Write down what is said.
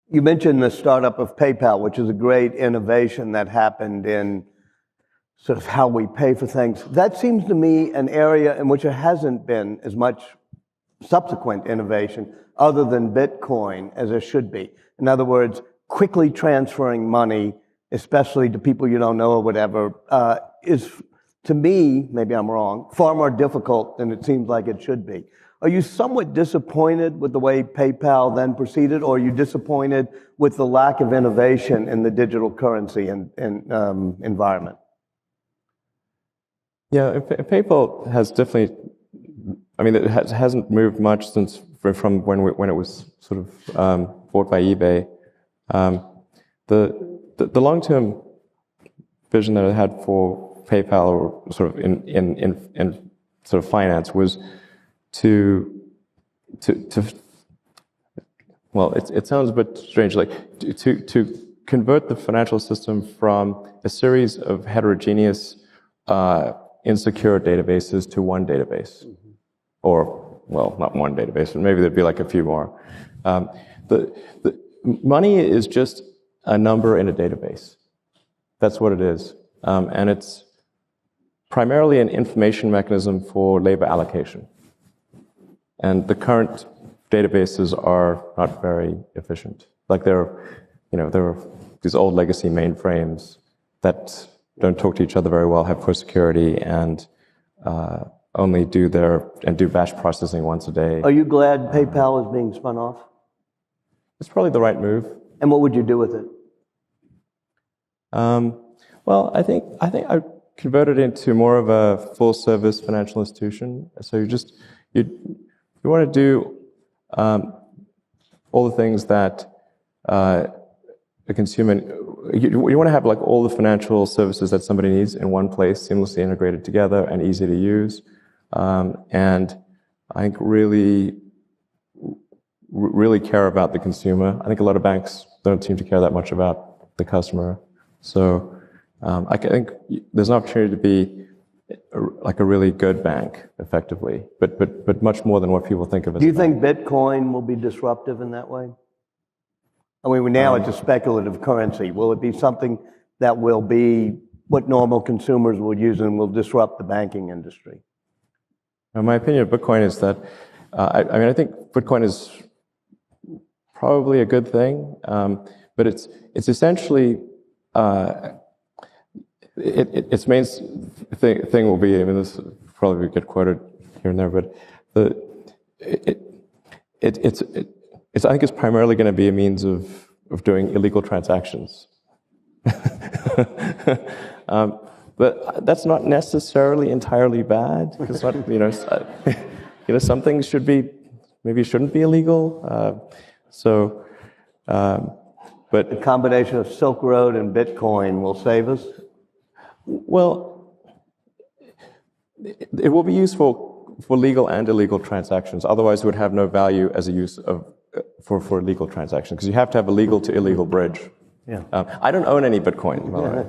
You mentioned the startup of PayPal, which is a great innovation that happened in sort of how we pay for things. That seems to me an area in which there hasn't been as much subsequent innovation other than Bitcoin as there should be. In other words, quickly transferring money, especially to people you don't know or whatever, is, to me, maybe I'm wrong, far more difficult than it seems like it should be. Are you somewhat disappointed with the way PayPal then proceeded, or are you disappointed with the lack of innovation in the digital currency environment? Yeah, PayPal has definitely, I mean, it hasn't moved much since from when it was sort of bought by eBay. The long-term vision that I had for PayPal, or sort of in sort of finance, was to well, it sounds a bit strange, like to convert the financial system from a series of heterogeneous, insecure databases to one database, or, well, not one database, but maybe there'd be like a few more. The money is just a number in a database. That's what it is, and it's primarily an information mechanism for labor allocation. And the current databases are not very efficient. Like there are these old legacy mainframes that don't talk to each other very well, have poor security, and only do batch processing once a day. Are you glad PayPal is being spun off? It's probably the right move. And what would you do with it? Well, I think I converted it into more of a full-service financial institution. So you want to do all the things that a consumer. You want to have like all the financial services that somebody needs in one place, seamlessly integrated together and easy to use. And I think really care about the consumer. I think a lot of banks don't seem to care that much about the customer. So I think there's an opportunity to be like a really good bank, effectively, but much more than what people think of as. Do you think Bitcoin will be disruptive in that way? I mean, now it's a speculative currency. Will it be something that will be what normal consumers will use and will disrupt the banking industry? My opinion of Bitcoin is that, I think Bitcoin is probably a good thing, but it's essentially, its main thing will be, I mean, this will probably get quoted here and there, but I think it's primarily going to be a means of doing illegal transactions. But that's not necessarily entirely bad, because some things shouldn't be illegal. But the combination of Silk Road and Bitcoin will save us? Well, it will be useful for legal and illegal transactions. Otherwise, it would have no value as a use for a legal transaction, because you have to have a legal to illegal bridge. Yeah. I don't own any Bitcoin, by the way.